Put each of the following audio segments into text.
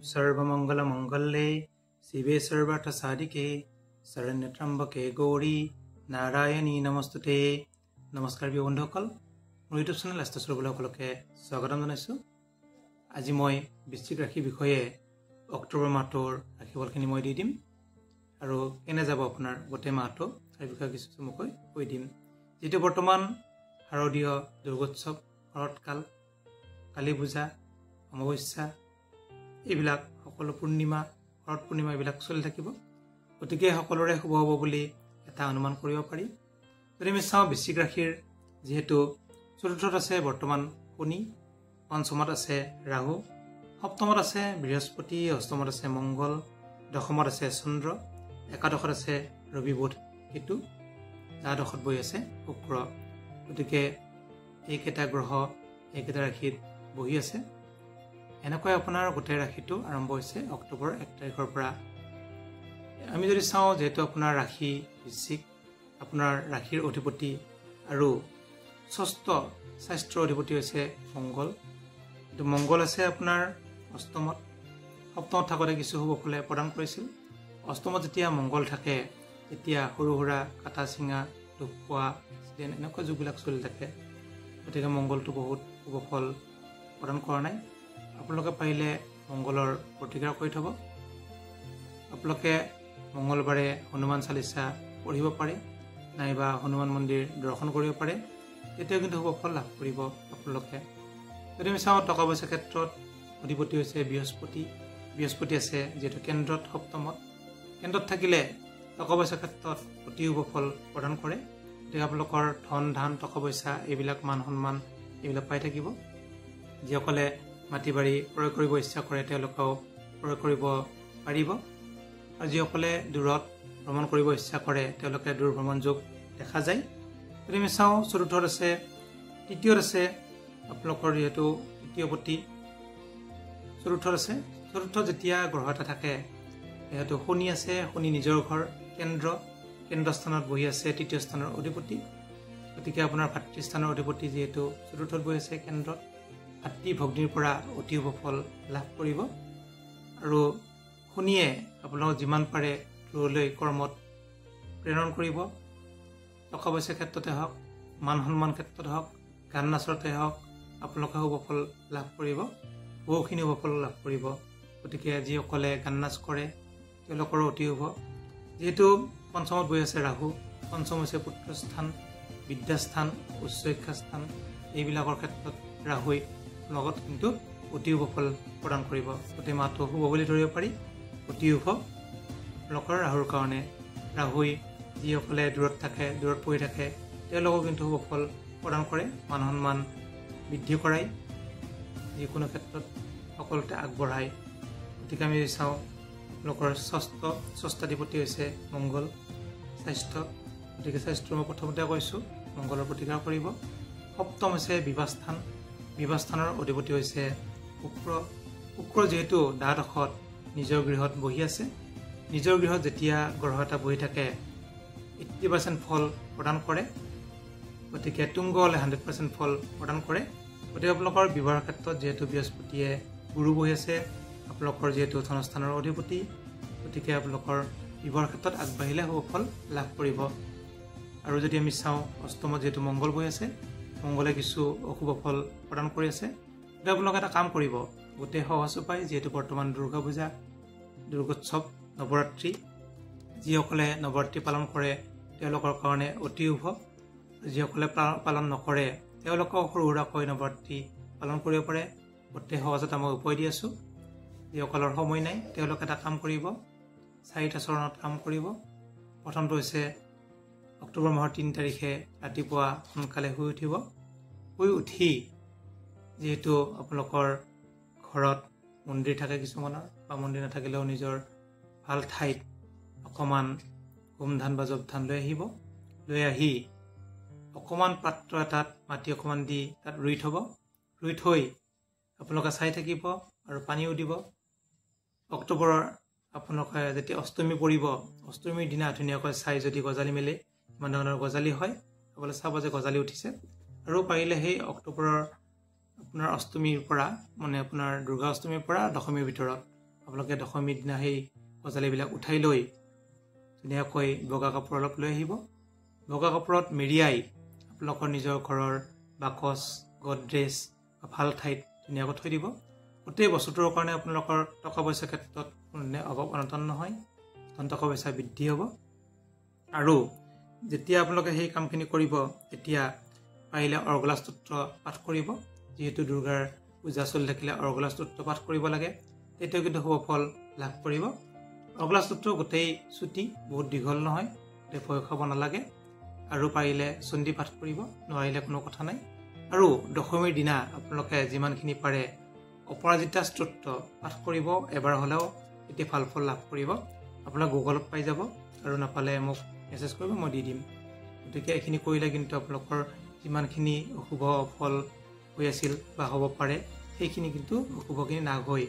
सर्वमंगलमंगल्ये शिवे सर्वार्थसाधिके शरण्यत्र्यंबके गौरी नारायणी नमस्तुते। नमस्कार প্ৰিয় বন্ধুসকল, মোৰ ইউটিউব চেনেল এষ্ট্ৰ'স্বৰূপসকলকে স্বাগতম জনাইছোঁ। আজি মই বৃশ্চিক ৰাশিৰ বিষয়ে অক্টোবৰ মাহটোৰ ৰাশিফলখিনি মই দি দিম আৰু কেনে যাব আপোনাৰ গোটেই মাহটো তাৰ বিষয়ে কিছু চমুকৈ কৈ দিম। যিটো বৰ্তমান শাৰদীয় দুৰ্গোৎসৱ, শৰৎকাল, কালী পূজা, অমাৱস্যা এইবিলাক সকলো পূৰ্ণিমা, শৰৎ পূৰ্ণিমা এইবিলাক চলি থাকিব। গতিকে সকলোৰে শুভ হ'ব বুলি এটা অনুমান কৰিব পাৰি। যদি আমি চাওঁ বৃশ্চিক ৰাশিৰ, যিহেতু চতুৰ্থত আছে বৰ্তমান শনি, পঞ্চমত আছে ৰাহু, সপ্তমত আছে বৃহস্পতি, অষ্টমত আছে মংগল, দশমত আছে চন্দ্ৰ, একাদশত আছে ৰবি, বুধ, কেতু, দ্বাদশত বহি আছে শুক্ৰ। গতিকে এইকেইটা গ্ৰহ এইকেইটা ৰাশিত বহি আছে। এনেকৈ আপোনাৰ গোটেই ৰাশিটো আৰম্ভ হৈছে অক্টোবৰ 1 তাৰিখৰ পৰা। আমি যদি চাওঁ, যিহেতু আপোনাৰ ৰাশি বৃশ্চিক, আপোনাৰ ৰাশিৰ অধিপতি আৰু ষষ্ঠ স্বাস্থ্যৰ অধিপতি হৈছে মংগল। কিন্তু মংগল আছে আপোনাৰ অষ্টমত। সপ্তমত থাকোঁতে কিছু শুভ ফলে প্ৰদান কৰিছিল। অষ্টমত যেতিয়া মংগল থাকে তেতিয়া সৰু সুৰা কাটা চিঙা, দুখ পোৱা, এক্সিডেণ্ট এনেকুৱা যুগবিলাক চলি থাকে। গতিকে মংগলটো বহুত শুভ ফল প্ৰদান কৰা নাই। আপোনালোকে পাৰিলে মংগলৰ প্ৰতিকাৰ কৰি থ'ব। আপোনালোকে মংগলবাৰে হনুমান চালিচা পঢ়িব পাৰে, নাইবা হনুমান মন্দিৰ দৰ্শন কৰিব পাৰে। তেতিয়াও কিন্তু শুভ ফল লাভ কৰিব আপোনালোকে। যদি আমি চাওঁ টকা পইচাৰ ক্ষেত্ৰত অধিপতি হৈছে বৃহস্পতি। বৃহস্পতি আছে যিহেতু কেন্দ্ৰত, সপ্তমত। কেন্দ্ৰত থাকিলে টকা পইচাৰ ক্ষেত্ৰত অতি শুভ ফল প্ৰদান কৰে। গতিকে আপোনালোকৰ ধন ধান, টকা পইচা এইবিলাক, মান সন্মান এইবিলাক পাই থাকিব। যিসকলে মাটি বাৰী ক্ৰয় কৰিব ইচ্ছা কৰে তেওঁলোকেও ক্ৰয় কৰিব পাৰিব। আৰু যিসকলে দূৰত ভ্ৰমণ কৰিব ইচ্ছা কৰে তেওঁলোকে দূৰ ভ্ৰমণ যোগ দেখা যায়। যদি আমি চাওঁ, চতুৰ্থত আছে, তৃতীয়ত আছে আপোনালোকৰ যিহেতু তৃতীয়পতি চতুৰ্থত আছে। চতুৰ্থত যেতিয়া গ্ৰহ এটা থাকে, যিহেতু শনি আছে, শনি নিজৰ ঘৰ কেন্দ্ৰস্থানত বহি আছে, তৃতীয় স্থানৰ অধিপতি। গতিকে আপোনাৰ ভাতৃস্থানৰ অধিপতি যিহেতু চতুৰ্থত বহি আছে কেন্দ্ৰত, ভাতৃ ভগ্নীৰ পৰা অতি শুভ ফল লাভ কৰিব। আৰু শনিয়ে আপোনালোকক যিমান পাৰে দূৰলৈ কৰ্মত প্ৰেৰণ কৰিব। টকা পইচাৰ ক্ষেত্ৰতে হওক, মান সন্মান ক্ষেত্ৰতে হওক, গান নাচতে হওক, আপোনালোকে শুভ ফল লাভ কৰিব, বহুখিনি শুভ ফল লাভ কৰিব। গতিকে যিসকলে গান নাচ কৰে তেওঁলোকৰো অতি শুভ। যিহেতু পঞ্চমত বহি আছে ৰাহু, পঞ্চম হৈছে পুত্ৰস্থান, বিদ্যাস্থান, উচ্চ শিক্ষাস্থান, এইবিলাকৰ ক্ষেত্ৰত ৰাহুই লগত কিন্তু অতি শুভ ফল প্ৰদান কৰিব। গোটেই মাহটো শুভ বুলি ধৰিব পাৰি, অতি শুভ লোকৰ ৰাহুৰ কাৰণে। ৰাহুই যিসকলে দূৰত থাকে, দূৰত পঢ়ি থাকে তেওঁলোকক কিন্তু শুভ ফল প্ৰদান কৰে, মান সন্মান বৃদ্ধি কৰাই, যিকোনো ক্ষেত্ৰত সকলোতে আগবঢ়ায়। গতিকে আমি চাওঁ, লোকৰ ষষ্ঠাধিপতি হৈছে মংগল, স্বাস্থ্য। গতিকে স্বাস্থ্য মই প্ৰথমতে কৈছোঁ মংগলৰ প্ৰতিকাৰ কৰিব। সপ্তম হৈছে বিবাহস্থান। বিবাহস্থানৰ অধিপতি হৈছে শুক্ৰ। শুক্ৰ যিহেতু দ্বাদশত নিজৰ গৃহত বহি আছে, নিজৰ গৃহত যেতিয়া গ্ৰহ এটা বহি থাকে 80% ফল প্ৰদান কৰে। গতিকে তুংগ হ'লে 100% ফল প্ৰদান কৰে। গতিকে আপোনালোকৰ বিবাহৰ ক্ষেত্ৰত যিহেতু বৃহস্পতিয়ে গুৰু বহি আছে, আপোনালোকৰ যিহেতু ধনস্থানৰ অধিপতি, গতিকে আপোনালোকৰ বিবাহৰ ক্ষেত্ৰত আগবাঢ়িলে শুভ ফল লাভ কৰিব। আৰু যদি আমি চাওঁ, অষ্টমত যিহেতু মংগল বহি আছে, মংগলে কিছু অশুভ ফল প্ৰদান কৰি আছে। গতিকে আপোনালোকে এটা কাম কৰিব, গোটেই সহজ উপায়, যিহেতু বৰ্তমান দুৰ্গা পূজা, দুৰ্গোৎসৱ, নৱৰাত্ৰি, যিসকলে নৱৰাত্ৰি পালন কৰে তেওঁলোকৰ কাৰণে অতি শুভ। যিসকলে পালন নকৰে তেওঁলোকেও সৰু সুৰাকৈ নৱৰাত্ৰি পালন কৰিব পাৰে। গোটেই সহজতে মই উপায় দি আছোঁ। যিসকলৰ সময় নাই তেওঁলোকে এটা কাম কৰিব, 4টা চৰণত কাম কৰিব। প্ৰথমটো হৈছে অক্টোবৰ মাহৰ 3 তাৰিখে ৰাতিপুৱা সোনকালে শুই উঠিব। শুই উঠি, যিহেতু আপোনালোকৰ ঘৰত মন্দিৰ থাকে কিছুমানৰ, বা মন্দিৰ নাথাকিলেও নিজৰ ভাল ঠাইত অকণমান গোমধান বা জপধান লৈ আহিব। লৈ আহি অকণমান পাত্ৰ এটাত মাটি অকণমান দি তাত ৰুই থ'ব। ৰুই থৈ আপোনালোকে চাই থাকিব আৰু পানীও দিব। অক্টোবৰৰ আপোনালোকে যেতিয়া অষ্টমী পৰিব, অষ্টমীৰ দিনা ধুনীয়াকৈ চাই যদি গজালি মেলে, ইমান ধৰণৰ গজালি হয়, সকলোৱে চাব যে গজালি উঠিছে। আৰু পাৰিলে সেই অক্টোবৰৰ আপোনাৰ অষ্টমীৰ পৰা, মানে আপোনাৰ দুৰ্গা অষ্টমীৰ পৰা দশমীৰ ভিতৰত আপোনালোকে দশমীৰ দিনা সেই গজালিবিলাক উঠাই লৈ ধুনীয়াকৈ বগা কাপোৰ অলপ লৈ আহিব। বগা কাপোৰত মেৰিয়াই আপোনালোকৰ নিজৰ ঘৰৰ বাকচ, গডৰেজ বা ভাল ঠাইত ধুনীয়াকৈ থৈ দিব। গোটেই বস্তুটোৰ কাৰণে আপোনালোকৰ টকা পইচাৰ ক্ষেত্ৰত কোনোদিনে অভাৱ অনাটন নহয়, ধন টকা পইচা বৃদ্ধি হ'ব। আৰু যেতিয়া আপোনালোকে সেই কামখিনি কৰিব তেতিয়া পাৰিলে অৰ্গলা স্তোত্ৰ পাঠ কৰিব। যিহেতু দুৰ্গাৰ পূজা চলি থাকিলে অৰ্গলা স্তোত্ৰ পাঠ কৰিব লাগে, তেতিয়া কিন্তু শুভ ফল লাভ কৰিব। অৰ্গলা স্তোত্ৰ গোটেই চুটি, বহুত দীঘল নহয়, গোটেই ভয় খাব নালাগে। আৰু পাৰিলে চণ্ডী পাঠ কৰিব, নোৱাৰিলে কোনো কথা নাই। আৰু দশমীৰ দিনা আপোনালোকে যিমানখিনি পাৰে অপৰাজিতা স্তোত্ৰ পাঠ কৰিব এবাৰ হ'লেও, এতিয়া ভাল ফল লাভ কৰিব। আপোনাক গুগলত পাই যাব, আৰু নাপালে মোক মেছেজ কৰিব, মই দি দিম। গতিকে এইখিনি কৰিলে কিন্তু আপোনালোকৰ যিমানখিনি অশুভ ফল হৈ আছিল বা হ'ব পাৰে সেইখিনি কিন্তু অশুভখিনি নাশ হৈ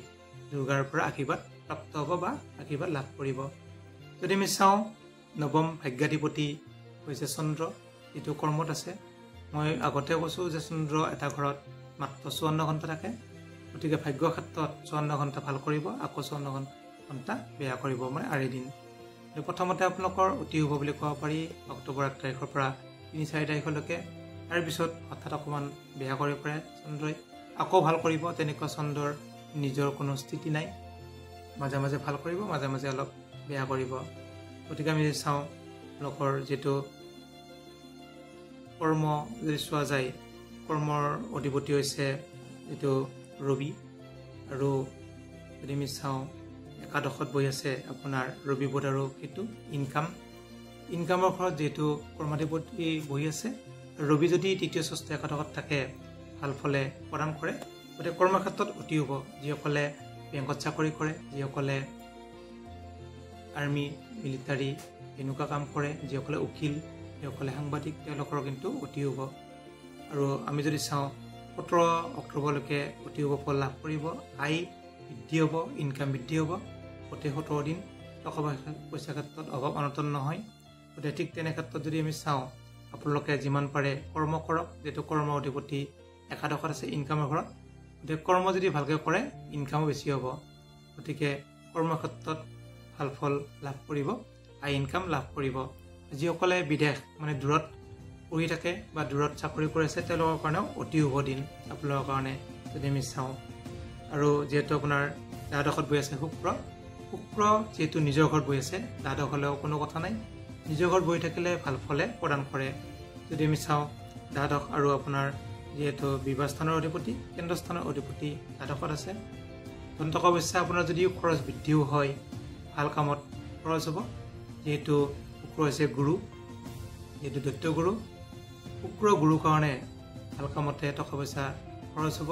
দুৰ্গাৰ পৰা আশীৰ্বাদ প্ৰাপ্ত হ'ব বা আশীৰ্বাদ লাভ কৰিব। যদি আমি চাওঁ নৱম ভাগ্যাধিপতি হৈছে চন্দ্ৰ, যিটো কৰ্মত আছে। মই আগতে কৈছোঁ যে চন্দ্ৰ এটা ঘৰত মাত্ৰ 54 ঘণ্টা থাকে। গতিকে ভাগ্য ক্ষেত্ৰত 54 ঘণ্টা ভাল কৰিব, আকৌ 54 ঘণ্টা বেয়া কৰিব, মানে আঢ়ৈ দিন। প্ৰথমতে আপোনালোকৰ অতি শুভ বুলি ক'ব পাৰি অক্টোবৰ 1 তাৰিখৰ পৰা 3-4 তাৰিখলৈকে। তাৰপিছত হঠাৎ অকণমান বেয়া কৰিব পাৰে চন্দ্ৰই, আকৌ ভাল কৰিব। তেনেকুৱা চন্দ্ৰৰ নিজৰ কোনো স্থিতি নাই, মাজে মাজে ভাল কৰিব, মাজে মাজে অলপ বেয়া কৰিব। গতিকে আমি যদি চাওঁ আপোনালোকৰ যিটো কৰ্ম যদি চোৱা যায়, কৰ্মৰ অধিপতি হৈছে যিটো ৰবি। আৰু যদি আমি চাওঁ একাদশত বহি আছে আপোনাৰ ৰবি, বুধ আৰু কেতু। ইনকামৰ ঘৰত যিহেতু কৰ্মাধিপতি বহি আছে, ৰবি যদি তৃতীয়, ষষ্ঠ, একাদশত থাকে ভাল ফলে প্ৰদান কৰে। গতিকে কৰ্মক্ষেত্ৰত অতি শুভ। যিসকলে বেংকত চাকৰি কৰে, যিসকলে আৰ্মি, মিলিটাৰী এনেকুৱা কাম কৰে, যিসকলে উকিল, যিসকলে সাংবাদিক, তেওঁলোকৰ কিন্তু অতি শুভ। আৰু আমি যদি চাওঁ 17 অক্টোবৰলৈকে অতি শুভ ফল লাভ কৰিব। আয় বৃদ্ধি হ'ব, ইনকাম বৃদ্ধি হ'ব। গোটেই 17 দিন টকা পইচাৰ ক্ষেত্ৰত অভাৱ অনাটন নহয়। গতিকে ঠিক তেনে ক্ষেত্ৰত যদি আমি চাওঁ আপোনালোকে যিমান পাৰে কৰ্ম কৰক। যিহেতু কৰ্ম অধিপতি একাদশত আছে ইনকামৰ ঘৰত, গতিকে কৰ্ম যদি ভালকৈ কৰে ইনকামো বেছি হ'ব। গতিকে কৰ্মক্ষেত্ৰত ভাল ফল লাভ কৰিব, আয় ইনকাম লাভ কৰিব। যিসকলে বিদেশ মানে দূৰত পঢ়ি থাকে বা দূৰত চাকৰি কৰি আছে তেওঁলোকৰ কাৰণেও অতি শুভ দিন আপোনালোকৰ কাৰণে যদি আমি চাওঁ। আৰু যিহেতু আপোনাৰ দ্বাদশত বহি আছে শুক্ৰ যিহেতু নিজৰ ঘৰত বহি আছে, দ্বাদশ হ'লেও কোনো কথা নাই, নিজৰ ঘৰত বহি থাকিলে ভাল ফলে প্ৰদান কৰে। যদি আমি চাওঁ দ্বাদশ আৰু আপোনাৰ যিহেতু বিবাহ স্থানৰ অধিপতি, কেন্দ্ৰস্থানৰ অধিপতি দ্বাদশত আছে। ধন টকা পইচা আপোনাৰ যদিও খৰচ বৃদ্ধিও হয়, ভাল কামত খৰচ হ'ব। যিহেতু শুক্ৰ হৈছে গুৰু, যিহেতু দৈত্য গুৰু, শুক্ৰ গুৰুৰ কাৰণে ভাল কামতে টকা পইচা খৰচ হ'ব।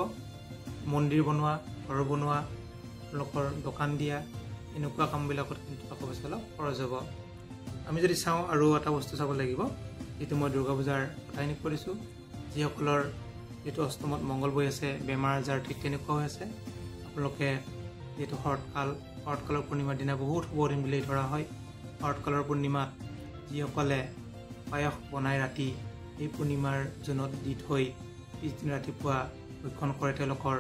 মন্দিৰ বনোৱা, ঘৰ বনোৱা, লোকৰ দোকান দিয়া, এনেকুৱা কামবিলাকত কিন্তু টকা পইচা অলপ খৰচ হ'ব। আমি যদি চাওঁ আৰু এটা বস্তু চাব লাগিব, যিটো মই দুৰ্গা পূজাৰ কথাখিনি কৰিছোঁ, যিসকলৰ যিটো অষ্টমত মংগল বহি আছে, বেমাৰ আজাৰ ঠিক তেনেকুৱা হৈ আছে। আপোনালোকে যিহেতু শৰৎকালৰ পূৰ্ণিমাৰ দিনা বহুত শুভ দিন বুলি ধৰা হয়। শৰৎকালৰ পূৰ্ণিমাত যিসকলে পায়স বনাই ৰাতি এই পূৰ্ণিমাৰ জোনত দি থৈ পিছদিনা ৰাতিপুৱা ভক্ষণ কৰে, তেওঁলোকৰ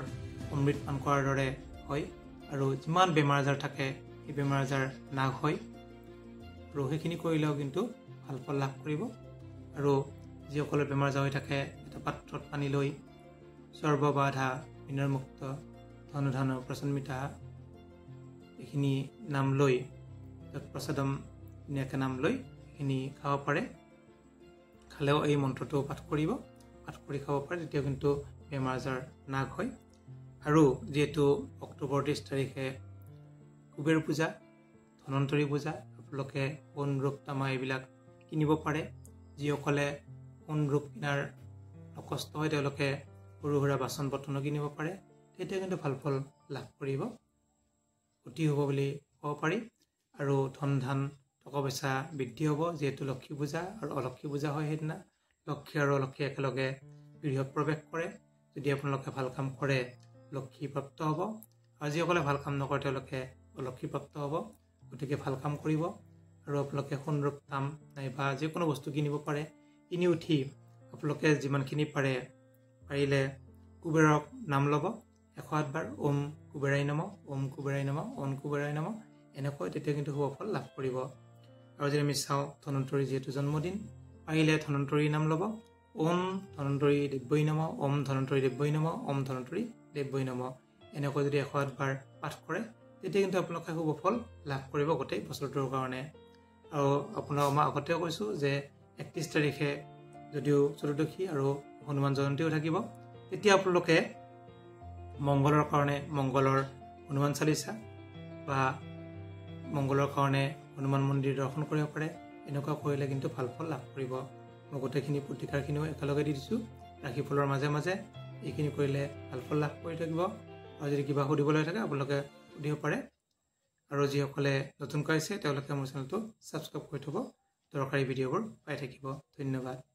অমৃত পান কৰাৰ দৰে হয়। আৰু যিমান বেমাৰ আজাৰ থাকে সেই বেমাৰ আজাৰ নাশ হয়। আৰু সেইখিনি কৰিলেও কিন্তু ভাল ফল লাভ কৰিব। আৰু যিসকলৰ বেমাৰ আজাৰ হৈ থাকে এটা পাত্ৰত পানী লৈ সৰ্ববাধা বিনৰ্মুক্ত ধনুধান প্ৰচন্মিতা এইখিনি নাম লৈ প্ৰসাদম ধুনীয়াকৈ নাম লৈ এইখিনি খাব পাৰে। খালেও এই মন্ত্ৰটো পাঠ কৰি খাব পাৰে, তেতিয়া কিন্তু বেমাৰ আজাৰ নাশ হয়। আৰু যিহেতু অক্টোবৰ 30 তাৰিখে কুবেৰ পূজা, ধনন্তৰী পূজা, আপোনালোকে সোণ ৰূপ তামা এইবিলাক কিনিব পাৰে। যিসকলে সোণ ৰূপ কিনাৰ কষ্ট হয় তেওঁলোকে সৰু সুৰা বাচন বৰ্তনো কিনিব পাৰে, তেতিয়া কিন্তু ভাল ফল লাভ কৰিব, অতি শুভ বুলি ক'ব পাৰি। আৰু ধন ধান টকা পইচা বৃদ্ধি হ'ব। যিহেতু লক্ষ্মী পূজা আৰু অলক্ষ্মী পূজা হয়, সেইদিনা লক্ষ্মী আৰু অলক্ষ্মী একেলগে গৃহত প্ৰৱেশ কৰে। যদি আপোনালোকে ভাল কাম কৰে লক্ষ্মী প্ৰাপ্ত হ'ব, আৰু যিসকলে ভাল কাম নকৰে তেওঁলোকে অলক্ষ্মী প্ৰাপ্ত হ'ব। গতিকে ভাল কাম কৰিব। আৰু আপোনালোকে সোণ ৰূপ তাম নাইবা যিকোনো বস্তু কিনিব পাৰে। কিনি উঠি আপোনালোকে যিমানখিনি পাৰিলে কুবেৰক নাম ল'ব 108 বাৰ, ওম কুবেৰাই নমঃ ওম কুবেৰাই নমঃ ওম কুবেৰাই নমঃ এনেকৈ তেতিয়া কিন্তু শুভ ফল লাভ কৰিব। আৰু যদি আমি চাওঁ ধনন্তৰী যিহেতু জন্মদিন, পাৰিলে ধনন্তৰী নাম ল'ব। ওম ধনন্তৰী দেৱ্যৈ নমঃ ওম ধনন্তৰী দেৱ্যৈ নমঃ ওম ধনন্তৰী দেৱ্যৈ নমঃ এনেকৈ যদি 108 বাৰ পাঠ কৰে তেতিয়া কিন্তু আপোনালোকে শুভ ফল লাভ কৰিব গোটেই বছৰটোৰ কাৰণে। আৰু আপোনাক মই আগতেও কৈছোঁ যে 31 তাৰিখে যদিও চতুৰ্দশী আৰু হনুমান জয়ন্তীও থাকিব, তেতিয়া আপোনালোকে মংগলৰ কাৰণে মংগলৰ হনুমান চালিচা বা মংগলৰ কাৰণে হনুমান মন্দিৰ দৰ্শন কৰিব পাৰে। এনেকুৱা কৰিলে কিন্তু ভাল ফল লাভ কৰিব। মই গোটেইখিনি প্ৰতিকাৰখিনিও একেলগে দি দিছোঁ। ৰাশি ফলৰ মাজে মাজে এইখিনি কৰিলে ভাল ফল লাভ কৰি থাকিব। আৰু যদি কিবা সুধিবলৈ থাকে আপোনালোকে সুধিব পাৰে। আৰু যিসকলে নতুনকৈ আছে তেওঁলোকে মোৰ চেনেলটো ছাবস্ক্ৰাইব কৰি থ'ব, দৰকাৰী ভিডিঅ'বোৰ পাই থাকিব। ধন্যবাদ।